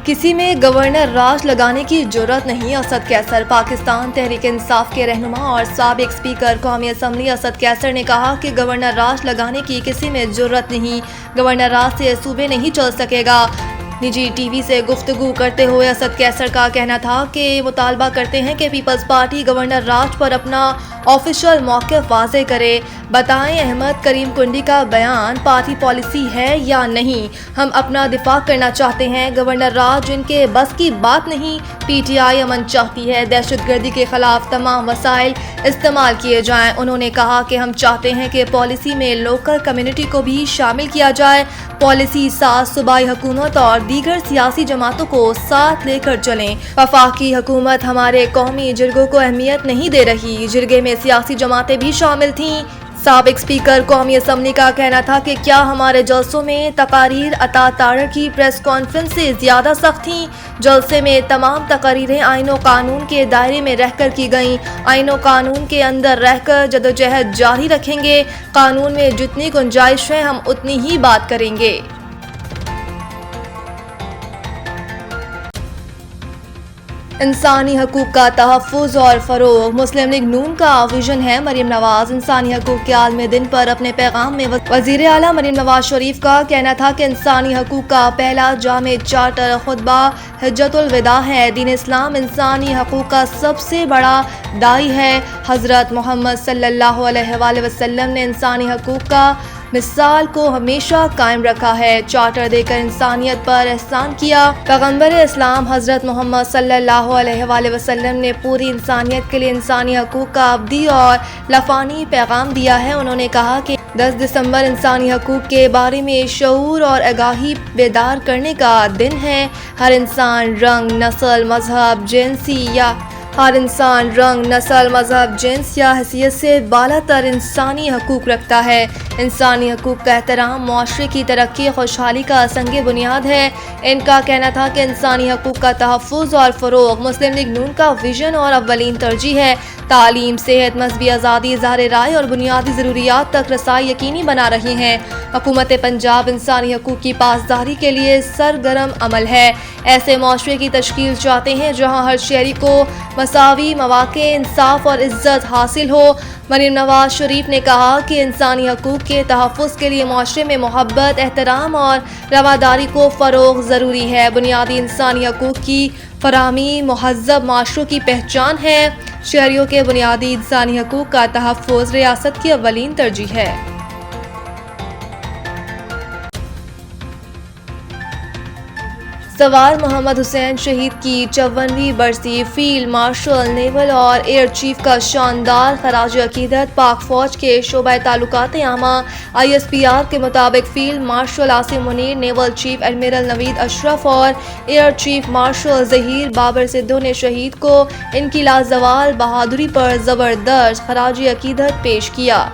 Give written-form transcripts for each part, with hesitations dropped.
کسی میں گورنر راج لگانے کی جرت نہیں۔ اسد کیسر پاکستان تحریک انصاف کے رہنما اور سابق اسپیکر قومی اسمبلی اسد کیسر نے کہا کہ گورنر راج لگانے کی کسی میں جرت نہیں، گورنر راج سے صوبے نہیں چل سکے گا۔ نجی ٹی وی سے گفتگو کرتے ہوئے اسد کیسر کا کہنا تھا کہ مطالبہ کرتے ہیں کہ پیپلز پارٹی گورنر راج پر اپنا آفیشل موقف واضح کرے، بتائیں احمد کریم کنڈی کا بیان پارٹی پالیسی ہے یا نہیں۔ ہم اپنا دفاع کرنا چاہتے ہیں، گورنر راج ان کے بس کی بات نہیں۔ پی ٹی آئی امن چاہتی ہے، دہشت گردی کے خلاف تمام وسائل استعمال کیے جائیں۔ انہوں نے کہا کہ ہم چاہتے ہیں کہ پالیسی میں لوکل کمیونٹی کو بھی شامل کیا جائے، پالیسی ساز صوبائی حکومت اور دیگر سیاسی جماعتوں کو ساتھ لے کر چلیں۔ وفاقی حکومت ہمارے قومی جرگوں کو اہمیت نہیں دے رہی، جرگے میں سیاسی جماعتیں بھی شامل تھیں۔ سابق اسپیکر قومی اسمبلی کا کہنا تھا کہ کیا ہمارے جلسوں میں تقاریر عطا تارڑ کی پریس کانفرنس سے زیادہ سخت تھیں؟ جلسے میں تمام تقاریریں آئین و قانون کے دائرے میں رہ کر کی گئیں، آئین و قانون کے اندر رہ کر جدوجہد جاری رکھیں گے، قانون میں جتنی گنجائش ہے ہم اتنی ہی بات کریں گے۔ انسانی حقوق کا تحفظ اور فروغ مسلم لیگ نون کا ویژن ہے۔ مریم نواز انسانی حقوق کے عالمی دن پر اپنے پیغام میں وزیر اعلیٰ مریم نواز شریف کا کہنا تھا کہ انسانی حقوق کا پہلا جامع چارٹر خطبہ حجۃ الوداع ہے۔ دین اسلام انسانی حقوق کا سب سے بڑا داعی ہے۔ حضرت محمد صلی اللہ علیہ وآلہ وسلم نے انسانی حقوق کا مثال کو ہمیشہ قائم رکھا ہے، چارٹر دے کر انسانیت پر احسان کیا۔ پیغمبر اسلام حضرت محمد صلی اللہ علیہ وآلہ وسلم نے پوری انسانیت کے لیے انسانی حقوق کا ابدی اور لفانی پیغام دیا ہے۔ انہوں نے کہا کہ 10 دسمبر انسانی حقوق کے بارے میں شعور اور آگاہی بیدار کرنے کا دن ہے۔ ہر انسان رنگ، نسل، مذہب، جنس یا حیثیت سے بالا تر انسانی حقوق رکھتا ہے۔ انسانی حقوق کا احترام معاشرے کی ترقی خوشحالی کا سنگ بنیاد ہے۔ ان کا کہنا تھا کہ انسانی حقوق کا تحفظ اور فروغ مسلم لیگ نون کا ویژن اور اولین ترجیح ہے۔ تعلیم، صحت، مذہبی آزادی، اظہار رائے اور بنیادی ضروریات تک رسائی یقینی بنا رہی ہیں۔ حکومت پنجاب انسانی حقوق کی پاسداری کے لیے سرگرم عمل ہے۔ ایسے معاشرے کی تشکیل چاہتے ہیں جہاں ہر شہری کو مساوی مواقع، انصاف اور عزت حاصل ہو۔ مریم نواز شریف نے کہا کہ انسانی حقوق کے تحفظ کے لیے معاشرے میں محبت، احترام اور رواداری کو فروغ ضروری ہے۔ بنیادی انسانی حقوق کی فراہمی مہذب معاشروں کی پہچان ہے۔ شہریوں کے بنیادی انسانی حقوق کا تحفظ ریاست کی اولین ترجیح ہے۔ سوار محمد حسین شہید کی 54ویں برسی فیلڈ مارشل نیول اور ایئر چیف کا شاندار خراج عقیدت۔ پاک فوج کے شعبہ تعلقات عامہ ISPR کے مطابق field marshal Asim Munir, naval chief admiral Naveed Ashraf اور air chief marshal Zaheer Babar Sidhu نے شہید کو ان کی لازوال بہادری پر زبردست خراج عقیدت پیش کیا۔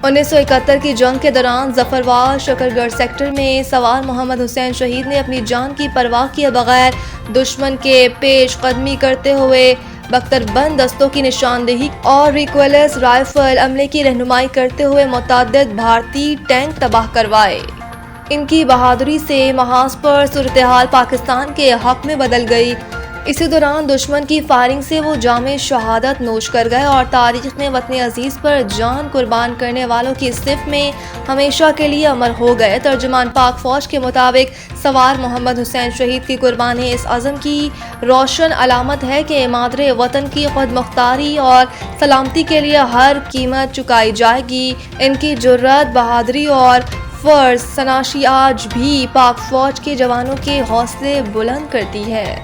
1971 کی جنگ کے دوران ظفرواڑ شکرگڑھ سیکٹر میں سوار محمد حسین شہید نے اپنی جان کی پرواہ کیے بغیر دشمن کے پیش قدمی کرتے ہوئے بختربند دستوں کی نشاندہی اور ریکویلس رائفل عملے کی رہنمائی کرتے ہوئے متعدد بھارتی ٹینک تباہ کروائے۔ ان کی بہادری سے محاذ پر صورتحال پاکستان کے حق میں بدل گئی۔ اسی دوران دشمن کی فائرنگ سے وہ جام شہادت نوش کر گئے اور تاریخ میں وطن عزیز پر جان قربان کرنے والوں کی صف میں ہمیشہ کے لیے امر ہو گئے۔ ترجمان پاک فوج کے مطابق سوار محمد حسین شہید کی قربانی اس عزم کی روشن علامت ہے کہ مادر وطن کی خود مختاری اور سلامتی کے لیے ہر قیمت چکائی جائے گی۔ ان کی جرات، بہادری اور فرض شناسی آج بھی پاک فوج کے جوانوں کے حوصلے بلند کرتی ہے۔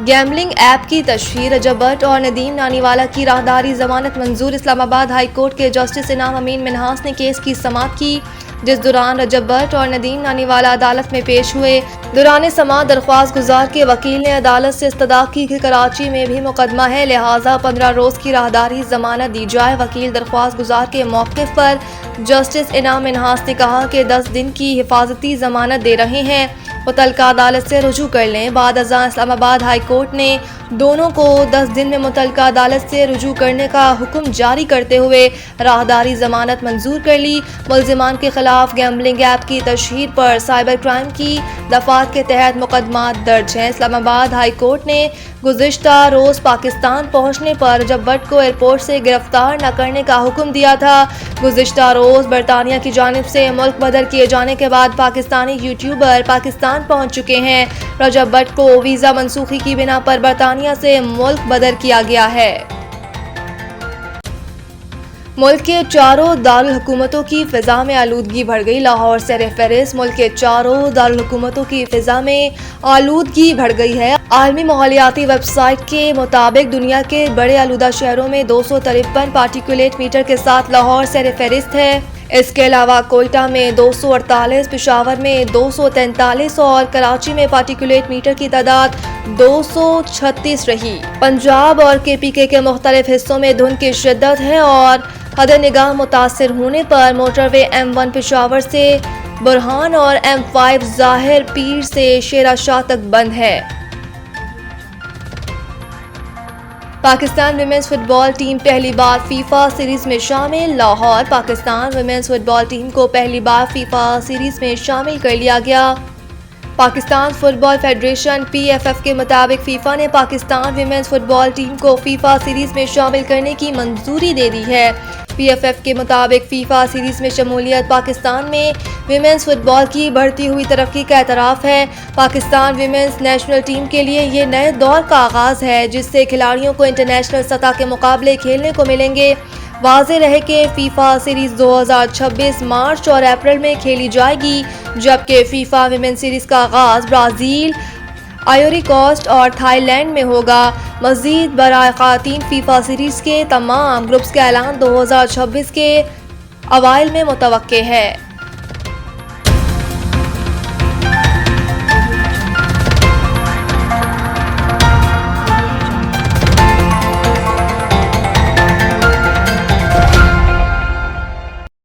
گیمبلنگ ایپ کی تشہیر، رجب بٹ اور ندیم نانیوالا کی راہداری ضمانت منظور۔ اسلام آباد ہائی کورٹ کے جسٹس انعام امین منہاس نے کیس کی سماعت کی، جس دوران رجب بٹ اور ندیم نانیوالا عدالت میں پیش ہوئے۔ دوران سماعت درخواست گزار کے وکیل نے عدالت سے استدعا کی کہ کراچی میں بھی مقدمہ ہے، لہٰذا 15 روز کی راہداری ضمانت دی جائے۔ وکیل درخواست گزار کے موقف پر جسٹس انعام منہاس نے کہا کہ 10 دن کی حفاظتی ضمانت دے رہے ہیں، متعلقہ عدالت سے رجوع کر لیں۔ بعد ازاں اسلام آباد ہائی کورٹ نے دونوں کو 10 دن میں متعلقہ عدالت سے رجوع کرنے کا حکم جاری کرتے ہوئے راہداری ضمانت منظور کر لی۔ ملزمان کے خلاف گیمبلنگ ایپ کی تشہیر پر سائبر کرائم کی دفعات کے تحت مقدمات درج ہیں۔ اسلام آباد ہائی کورٹ نے گزشتہ روز پاکستان پہنچنے پر رجب بٹ کو ایئرپورٹ سے گرفتار نہ کرنے کا حکم دیا تھا۔ گزشتہ روز برطانیہ کی جانب سے ملک بدر کیے جانے کے بعد پاکستانی یوٹیوبر پاکستان پہنچ چکے ہیں۔ رجب بٹ کو ویزا منسوخی کی بنا پر برطانیہ سے ملک بدر کیا گیا ہے۔ ملک کے چاروں دارالحکومتوں کی فضا میں آلودگی بڑھ گئی۔ لاہور سر فہرست ملک کے چاروں دارالحکومتوں کی فضا میں آلودگی بڑھ گئی ہے۔ عالمی ماحولیاتی ویب سائٹ کے مطابق دنیا کے بڑے آلودہ شہروں میں 253 پارٹیکولیٹ میٹر کے ساتھ لاہور سر فہرست ہے۔ اس کے علاوہ کوئٹہ میں 248، پشاور میں 243 اور کراچی میں پارٹیکولیٹ میٹر کی تعداد 236 رہی۔ پنجاب اور KPK کے مختلف حصوں میں دھند کی شدت ہے اور حد نگاہ متاثر ہونے پر موٹر وے M1 پشاور سے برہان اور M5 ظاہر پیر سے شیرا شاہ تک بند ہے۔ پاکستان ویمنز فٹ بال ٹیم پہلی بار فیفا سیریز میں شامل۔ لاہور پاکستان ویمنز فٹ بال ٹیم کو پہلی بار فیفا سیریز میں شامل کر لیا گیا۔ پاکستان فٹ بال فیڈریشن PFF کے مطابق فیفا نے پاکستان ویمنز فٹ بال ٹیم کو فیفا سیریز میں شامل کرنے کی منظوری دے دی ہے۔ PFF کے مطابق فیفا سیریز میں شمولیت پاکستان میں ویمنز فٹ بال کی بڑھتی ہوئی ترقی کا اعتراف ہے۔ پاکستان ویمنز نیشنل ٹیم کے لیے یہ نئے دور کا آغاز ہے جس سے کھلاڑیوں کو انٹرنیشنل سطح کے مقابلے کھیلنے کو ملیں گے۔ واضح رہے کہ فیفا سیریز 2026 مارچ اور اپریل میں کھیلی جائے گی، جبکہ فیفا ویمن سیریز کا آغاز برازیل، آئیوری کوسٹ اور تھائی لینڈ میں ہوگا۔ مزید برائے خواتین فیفا سیریز کے تمام گروپس کا اعلان 2026 کے اوائل میں متوقع ہے۔